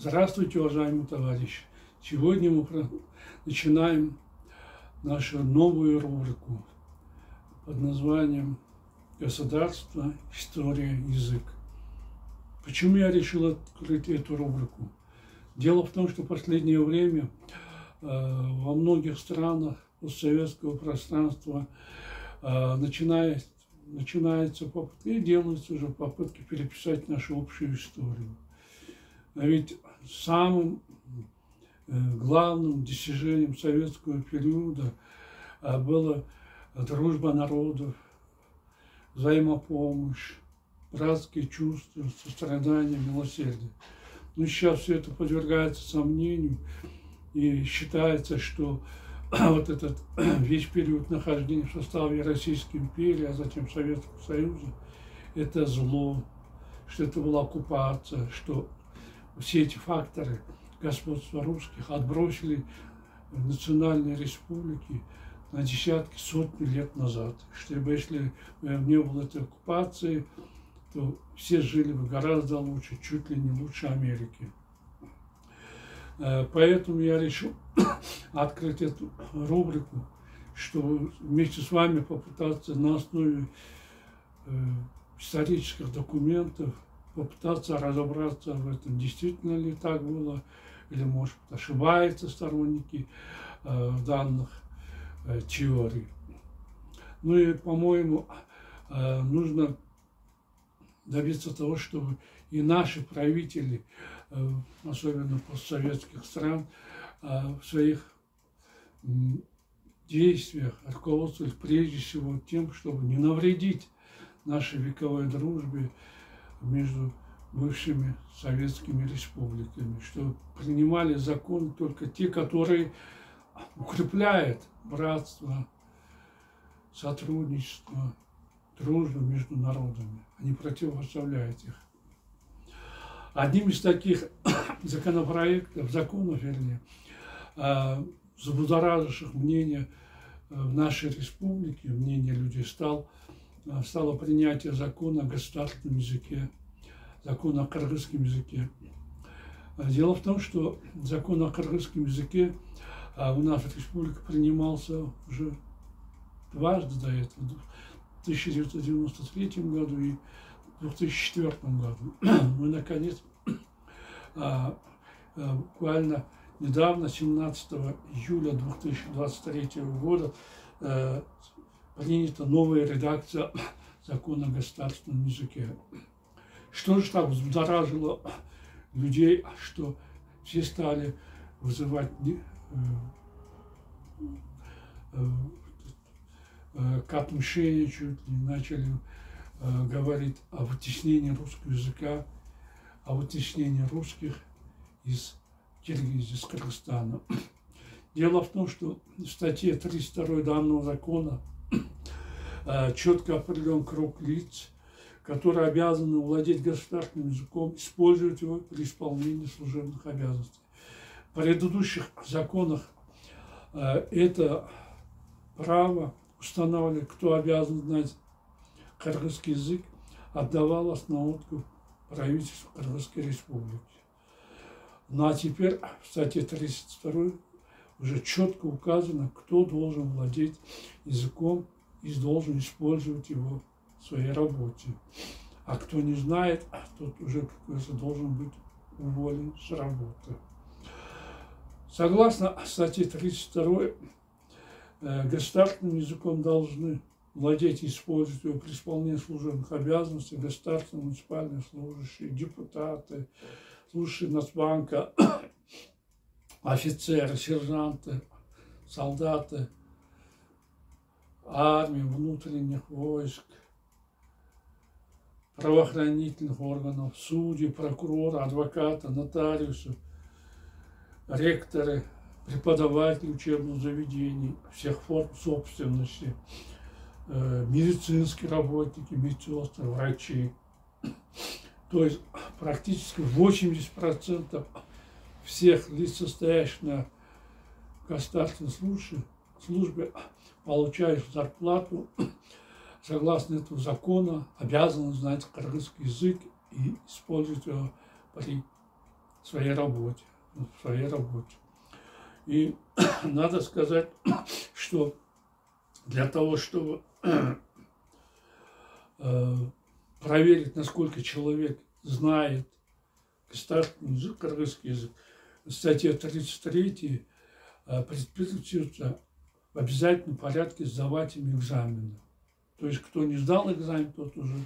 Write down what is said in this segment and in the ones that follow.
Здравствуйте, уважаемые товарищи! Сегодня мы начинаем нашу новую рубрику под названием «Государство, история, язык». Почему я решил открыть эту рубрику? Дело в том, что в последнее время во многих странах постсоветского пространства начинаются попытки, и делаются уже попытки переписать нашу общую историю. А ведь самым главным достижением советского периода была дружба народов, взаимопомощь, братские чувства, сострадание, милосердие. Но сейчас все это подвергается сомнению, и считается, что вот этот весь период нахождения в составе Российской империи, а затем Советского Союза, это зло, что это была оккупация, что все эти факторы господства русских отбросили национальные республики на десятки, сотни лет назад. Чтобы если не было этой оккупации, то все жили бы гораздо лучше, чуть ли не лучше Америки. Поэтому я решил открыть эту рубрику, чтобы вместе с вами попытаться на основе исторических документов попытаться разобраться в этом, действительно ли так было, или, может быть, ошибаются сторонники данных теорий. Ну и, по-моему, нужно добиться того, чтобы и наши правители, особенно постсоветских стран, в своих действиях руководствовались прежде всего тем, чтобы не навредить нашей вековой дружбе между бывшими советскими республиками, что принимали законы только те, которые укрепляют братство, сотрудничество, дружбу между народами, а не противопоставляют их. Одним из таких законов, вернее, взбудораживших мнение в нашей республике, мнение людей, стало принятие закона о государственном языке, закона о кыргызском языке. Дело в том, что закон о кыргызском языке у нас в республике принимался уже дважды до этого, в 1993 году и в 2004 году. Мы, наконец, буквально недавно, 17 июля 2023 года, принята новая редакция закона о государственном языке. Что же так взбудоражило людей, что все стали вызывать к отмщению, чуть ли начали говорить о вытеснении русского языка, о вытеснении русских из Киргизии, из Кыргызстана. Дело в том, что в статье 32 данного закона четко определен круг лиц, которые обязаны владеть государственным языком, использовать его при исполнении служебных обязанностей. В предыдущих законах это право устанавливать, кто обязан знать кыргызский язык, отдавалось на откуп правительству Кыргызской республики. Ну а теперь в статье 32 уже четко указано, кто должен владеть языком и должен использовать его в своей работе. А кто не знает, тот уже, как говорится, должен быть уволен с работы. Согласно статье 32, государственным языком должны владеть и использовать его при исполнении служебных обязанностей государственные, муниципальные служащие, депутаты, служащие Нацбанка, офицеры, сержанты, солдаты, армии, внутренних войск, правоохранительных органов, судьи, прокуроры, адвокаты, нотариусы, ректоры, преподаватели учебных заведений, всех форм собственности, медицинские работники, медсестры, врачи. То есть практически 80% всех лиц, состоящих на государственной службе, получающих зарплату, согласно этого закона, обязаны знать кыргызский язык и использовать его при в своей работе. И надо сказать, что для того, чтобы проверить, насколько человек знает государственный язык, кыргызский язык, статья 33 предписывается в обязательном порядке сдавать им экзамены. То есть, кто не сдал экзамен, тот уже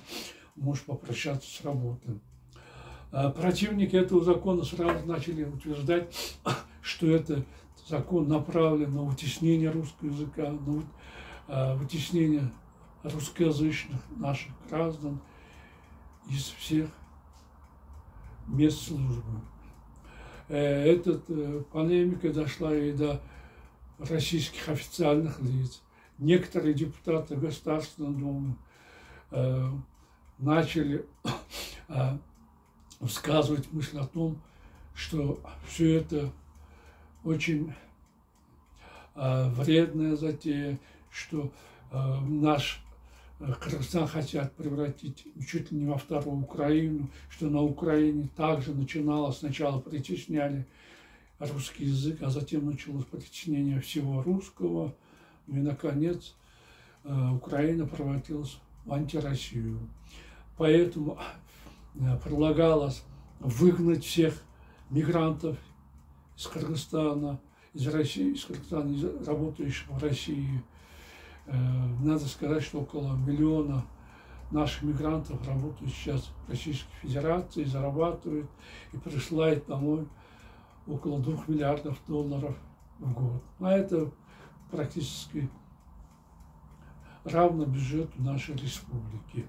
может попрощаться с работой. Противники этого закона сразу начали утверждать, что это закон направлен на вытеснение русского языка, на вытеснение русскоязычных наших граждан из всех мест службы. Эта полемика дошла и до российских официальных лиц. Некоторые депутаты Государственной Думы начали высказывать мысль о том, что все это очень вредная затея, что наш Кыргызстан хотят превратить чуть ли не во вторую Украину, что на Украине также начиналось, сначала притесняли русский язык, а затем началось притеснение всего русского, и, наконец, Украина превратилась в антироссию. Поэтому предлагалось выгнать всех мигрантов из Кыргызстана, из России, из Кыргызстана, работающих в России. Надо сказать, что около 1 миллиона наших мигрантов работают сейчас в Российской Федерации, зарабатывают и присылают домой около $2 миллиардов в год. А это практически равно бюджету нашей республики.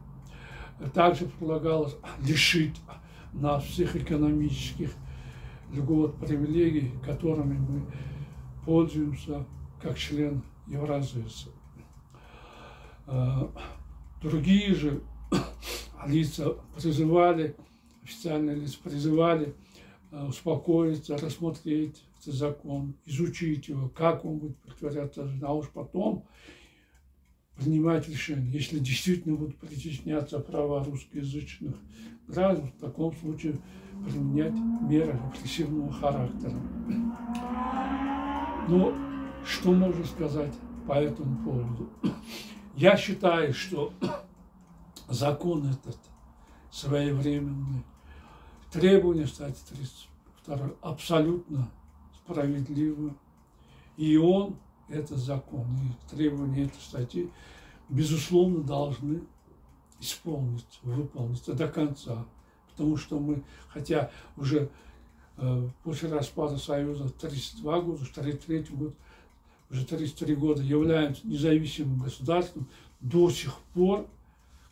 Также предлагалось лишить нас всех экономических льгот, привилегий, которыми мы пользуемся как член Евразеса. Другие же лица призывали, официальные лица призывали успокоиться, рассмотреть этот закон, изучить его, как он будет притворяться, а уж потом принимать решение. Если действительно будут притесняться права русскоязычных граждан, в таком случае применять меры репрессивного характера. Но что можно сказать по этому поводу? Я считаю, что закон этот своевременный, требования статьи 32 абсолютно справедливы, и он, этот закон, и требования этой статьи, безусловно, должны исполниться, выполниться до конца. Потому что мы, хотя уже после распада Союза 32 года, 33 год, уже 33 года являемся независимым государством, до сих пор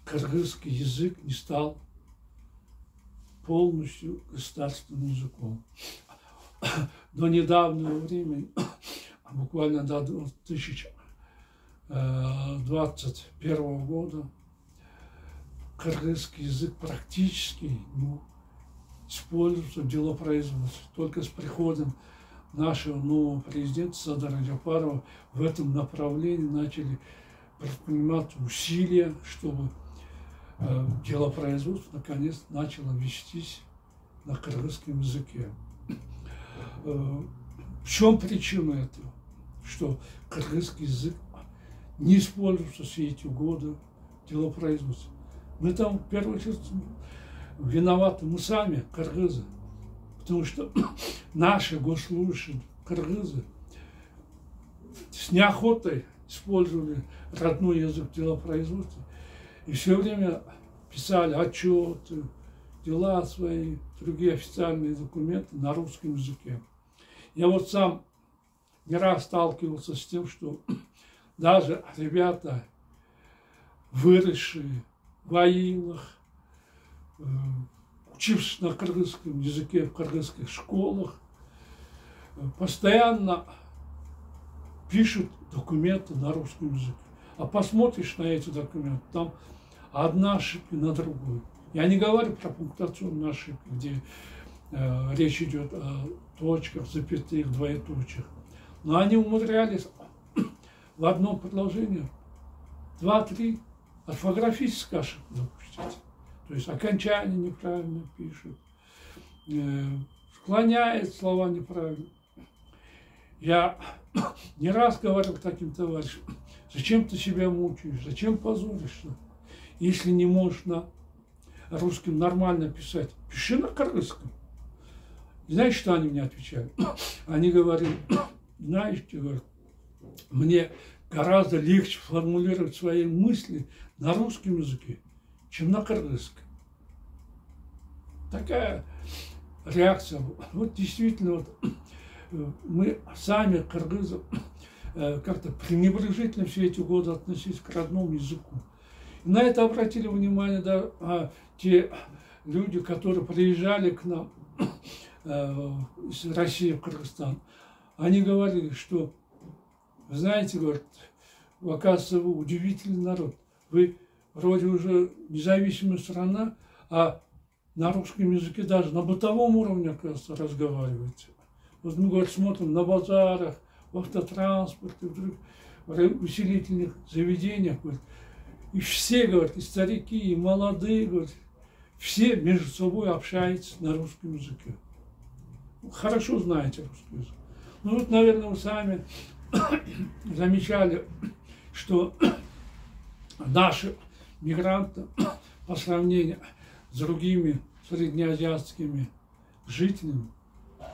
кыргызский язык не стал полностью государственным языком. До недавнего времени, буквально до 2021 года, кыргызский язык практически не используется в делопроизводстве. Только с приходом нашего нового президента Садара Джапарова в этом направлении начали предприниматься усилия, чтобы делопроизводство наконец начало вестись на кыргызском языке. В чем причина этого? Что кыргызский язык не используется все эти годы в делопроизводстве. Мы там, в первую очередь, виноваты мы сами, кыргызы. Потому что наши госслужащие кыргызы с неохотой использовали родной язык в делопроизводстве и все время писали отчеты, дела свои, другие официальные документы на русском языке. Я вот сам не раз сталкивался с тем, что даже ребята, выросшие в Аилах, учившись на кыргызском языке в кыргызских школах, постоянно пишут документы на русском языке. А посмотришь на эти документы, там одна ошибка на другую. Я не говорю про пунктуационные ошибки, где речь идет о точках, запятых, двоеточиях. Но они умудрялись в одном предложении 2-3 орфографические ошибки допустить. То есть окончание неправильно пишут, склоняет слова неправильно. Я не раз говорил таким товарищам: зачем ты себя мучаешь, зачем позоришься? Если не можешь на русском нормально писать, пиши на кыргызском. Знаете, что они мне отвечали? Они говорили: знаете, говорят, мне гораздо легче формулировать свои мысли на русском языке, чем на кыргызском. Такая реакция. Вот действительно, вот, мы сами, кыргызы, как-то пренебрежительно все эти годы относились к родному языку. И на это обратили внимание, да, те люди, которые приезжали к нам из России в Кыргызстан. Они говорили, что, знаете, говорят, оказывается, вы удивительный народ. Вы вроде уже независимая страна, а на русском языке даже на бытовом уровне, оказывается, разговариваете. Вот мы, говорит, смотрим на базарах, в автотранспорте, в усилительных заведениях, говорит, и все, говорят, и старики, и молодые, говорят, все между собой общаются на русском языке. Хорошо знаете русский язык. Ну вот, наверное, вы сами замечали, что наши мигранты по сравнению с другими среднеазиатскими жителями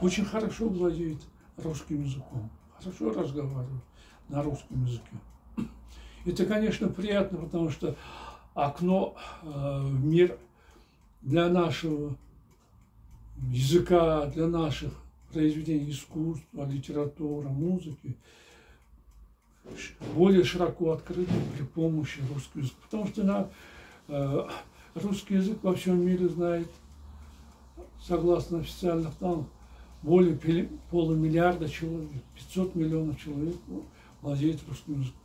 очень хорошо владеют русским языком, хорошо разговаривают на русском языке. Это, конечно, приятно, потому что окно в мир для нашего языка, для наших произведений искусства, литературы, музыки более широко открыто при помощи русского языка. Потому что русский язык во всем мире знает, согласно официальным данным, более полумиллиарда человек, 500 миллионов человек владеет русским языком.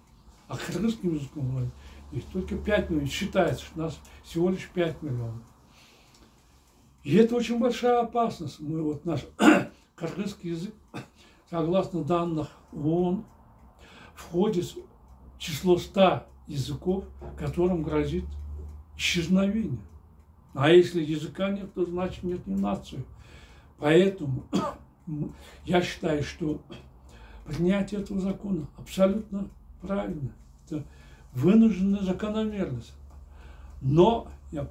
А кыргызским языком владеет только 5 миллионов. Считается, что нас всего лишь 5 миллионов. И это очень большая опасность. Мы, вот наш кыргызский язык, согласно данным ООН, входит в число 100 языков, которым грозит исчезновение. А если языка нет, то значит нет ни нации. Поэтому я считаю, что принятие этого закона абсолютно правильно. Это вынужденная закономерность. Но я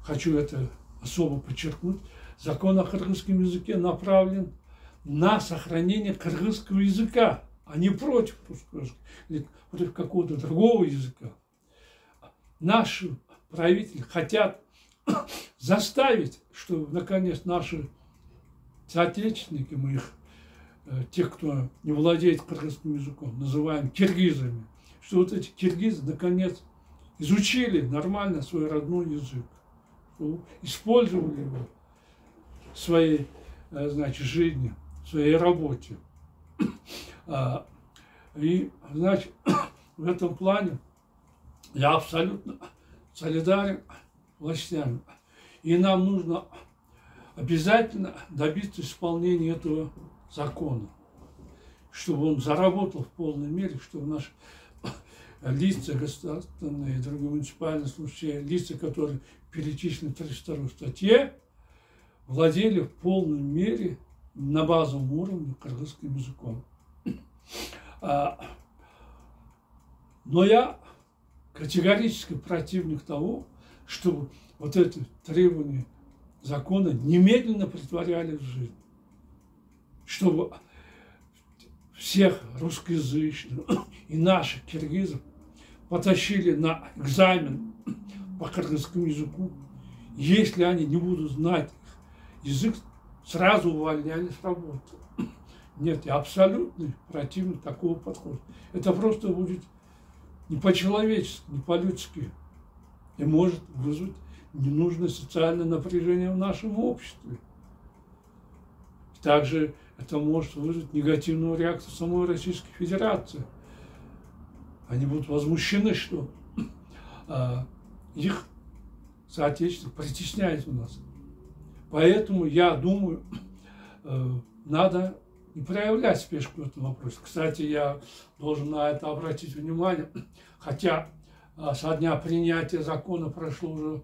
хочу это особо подчеркнуть, закон о кыргызском языке направлен на сохранение кыргызского языка, а не против русского языка или против какого-то другого языка. Наши правители хотят заставить, чтобы, наконец, наши соотечественники, мы их, тех, кто не владеет кыргызским языком, называем киргизами, что вот эти киргизы, наконец, изучили нормально свой родной язык, использовали его в своей, значит, жизни, в своей работе. И, значит, в этом плане я абсолютно солидарен с властями. И нам нужно обязательно добиться исполнения этого закона, чтобы он заработал в полной мере, чтобы наши лица государственные и другие муниципальные служащие, лица, которые перечислены в 32 статье, владели в полной мере на базовом уровне кыргызским языком. Но я категорически противник того, чтобы вот это требование закона немедленно претворяли в жизнь. Чтобы всех русскоязычных и наших киргизов потащили на экзамен по кыргызскому языку. Если они не будут знать язык, сразу увольняли с работы. Нет, я абсолютно противник такого подхода. Это просто будет не по-человечески, не по-людски. И может вызвать ненужное социальное напряжение в нашем обществе. Также это может вызвать негативную реакцию самой Российской Федерации. Они будут возмущены, что их соотечественники притесняют у нас. Поэтому я думаю, надо не проявлять спешку в этом вопросе. Кстати, я должен на это обратить внимание, хотя со дня принятия закона прошло уже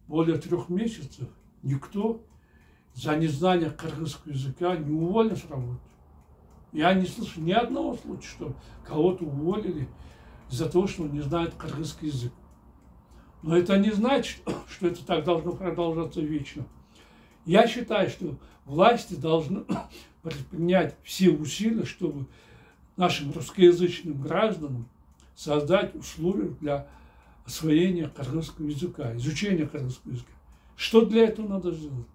более 3 месяцев, никто за незнание кыргызского языка не уволен с работы. Я не слышу ни одного случая, что кого-то уволили из-за того, что он не знает кыргызский язык. Но это не значит, что это так должно продолжаться вечно. Я считаю, что власти должны предпринять все усилия, чтобы нашим русскоязычным гражданам создать условия для освоения кыргызского языка, изучения кыргызского языка. Что для этого надо сделать?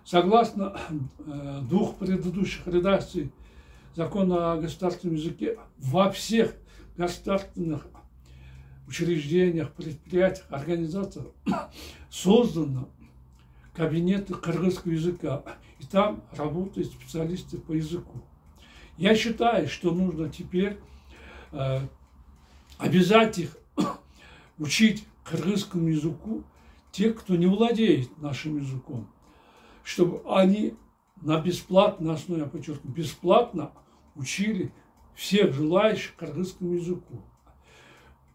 Согласно двух предыдущих редакций закона о государственном языке, во всех государственных учреждениях, предприятиях, организациях созданы кабинеты кыргызского языка, и там работают специалисты по языку. Я считаю, что нужно теперь обязать их учить кыргызскому языку тех, кто не владеет нашим языком, чтобы они на бесплатной основе, я подчеркиваю, бесплатно учили всех желающих кыргызскому языку.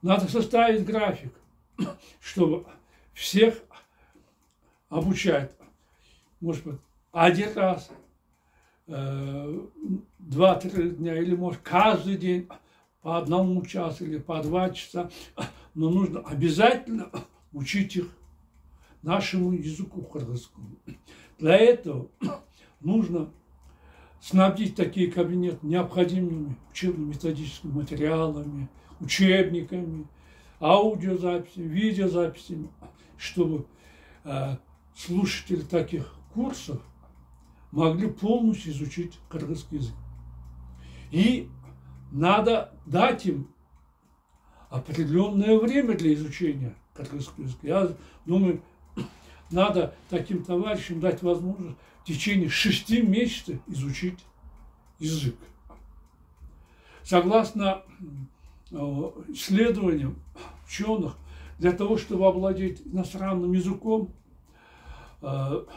Надо составить график, чтобы всех обучать, может быть, один раз, 2-3 дня, или, может, каждый день по 1 часу или по 2 часа. Но нужно обязательно учить их нашему языку кыргызскому. Для этого нужно снабдить такие кабинеты необходимыми учебно-методическими материалами, учебниками, аудиозаписями, видеозаписями, чтобы слушатели таких курсов могли полностью изучить кыргызский язык. И надо дать им определенное время для изучения кыргызского языка. Я думаю, надо таким товарищам дать возможность в течение 6 месяцев изучить язык. Согласно исследованиям ученых, для того, чтобы овладеть иностранным языком,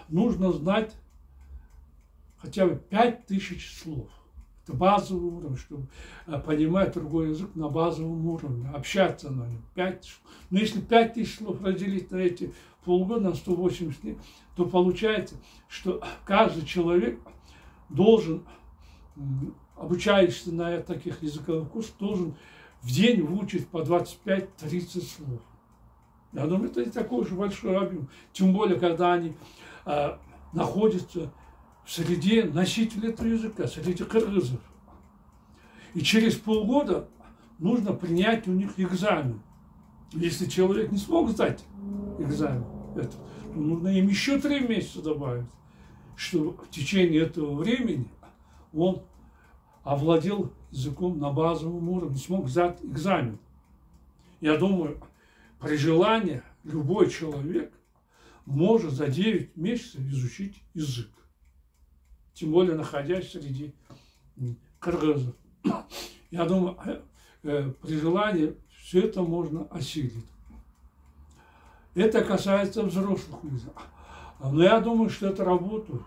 нужно знать хотя бы 5000 слов. Это базовый уровень, чтобы понимать другой язык на базовом уровне, общаться на нем. Но если 5000 слов разделить на эти полгода, на 180 дней, то получается, что каждый человек должен, обучающийся на таких языковых курсах, должен в день выучить по 25-30 слов. Я думаю, это не такой уж большой объем. Тем более, когда они находятся в среде носителей этого языка, среди кыргызов. И через полгода нужно принять у них экзамен. Если человек не смог сдать экзамен, то нужно им еще 3 месяца добавить, чтобы в течение этого времени он овладел языком на базовом уровне, смог сдать экзамен. Я думаю, при желании любой человек может за 9 месяцев изучить язык. Тем более, находясь среди кыргызов. Я думаю, при желании все это можно осилить. Это касается взрослых людей. Но я думаю, что эту работу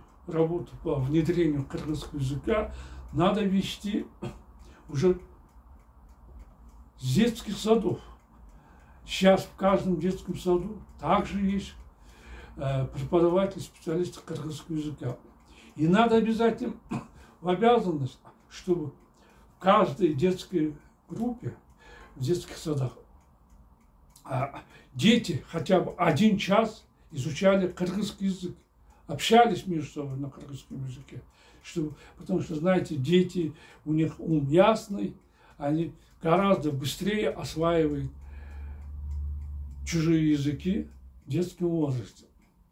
по внедрению кыргызского языка надо вести уже с детских садов. Сейчас в каждом детском саду также есть преподаватели, специалисты кыргызского языка. И надо обязательно в обязанность, чтобы в каждой детской группе, в детских садах, дети хотя бы 1 час изучали кыргызский язык, общались между собой на кыргызском языке. Потому что, знаете, дети, у них ум ясный, они гораздо быстрее осваивают чужие языки в детском возрасте.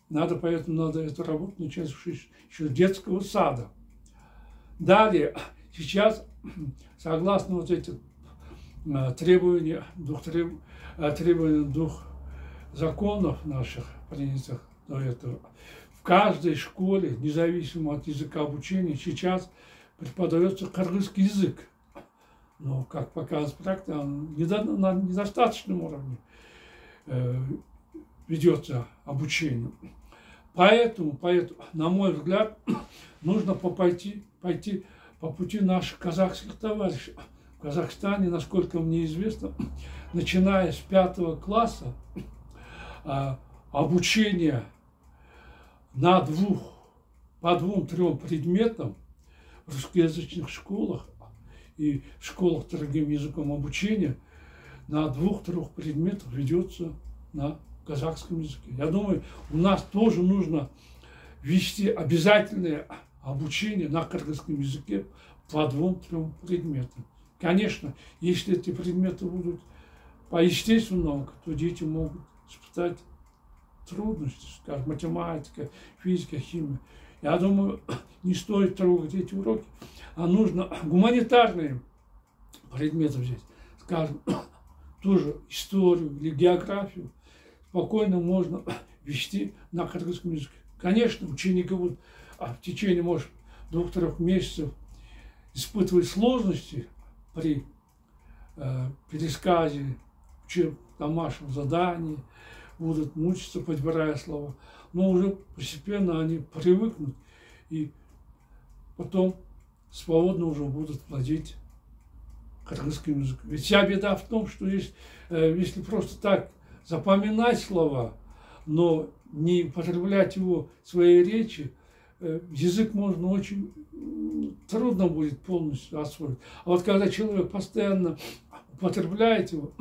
Поэтому надо эту работу начать еще с детского сада. Далее, сейчас, согласно вот этим требованиям 2 законов наших, принятых до этого, в каждой школе, независимо от языка обучения, сейчас преподается кыргызский язык. Но, как показывает практика, он на недостаточном уровне ведется обучение. Поэтому, на мой взгляд, нужно пойти по пути наших казахских товарищей. В Казахстане, насколько мне известно, начиная с 5 класса, обучение по двум-трем предметам в русскоязычных школах и в школах другим языком обучения на 2-3 предметах ведется на казахском языке. Я думаю, у нас тоже нужно ввести обязательное обучение на кыргызском языке по 2-3 предметам. Конечно, если эти предметы будут по естественному науке, то дети могут испытать трудности, скажем, математика, физика, химия. Я думаю, не стоит трогать эти уроки, а нужно гуманитарные предметы взять, скажем, тоже историю или географию, спокойно можно вести на кыргызском языке. Конечно, ученики будут в течение, может, 2-3 месяцев испытывать сложности при пересказе домашнего задания, будут мучиться, подбирая слова, но уже постепенно они привыкнут и потом свободно уже будут владеть кыргызским языком. Ведь вся беда в том, что если просто так запоминать слова, но не употреблять его в своей речи, язык можно очень трудно будет полностью освоить. А вот когда человек постоянно употребляет его,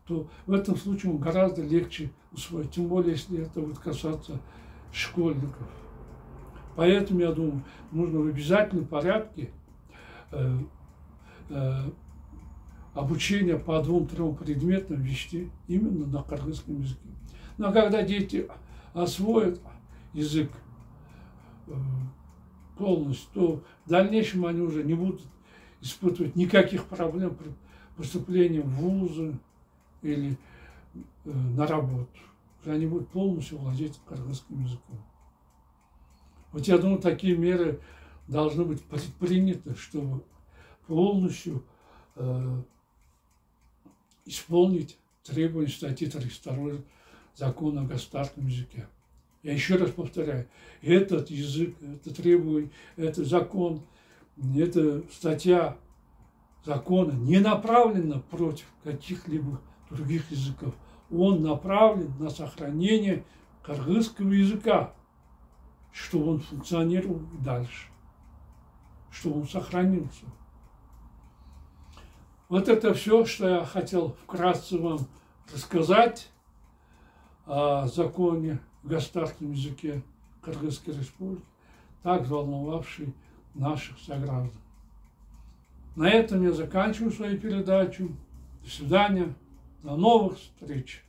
то в этом случае он гораздо легче усвоить, тем более, если это будет касаться школьников. Поэтому, я думаю, нужно в обязательном порядке обучение по 2-3 предметам вести именно на кыргызском языке. Но когда дети освоят язык полностью, то в дальнейшем они уже не будут испытывать никаких проблем при поступлении в вузы или на работу. Уже они будут полностью владеть кыргызским языком. Вот я думаю, такие меры должны быть предприняты, чтобы полностью исполнить требования статьи 32 Закона о государственном языке. Я еще раз повторяю, этот язык, это требование, это закон, эта статья закона не направлена против каких-либо других языков. Он направлен на сохранение кыргызского языка, чтобы он функционировал и дальше, чтобы он сохранился. Вот это все, что я хотел вкратце вам рассказать о законе о государственном языке Кыргызской Республики, так волновавший наших сограждан. На этом я заканчиваю свою передачу. До свидания. До новых встреч.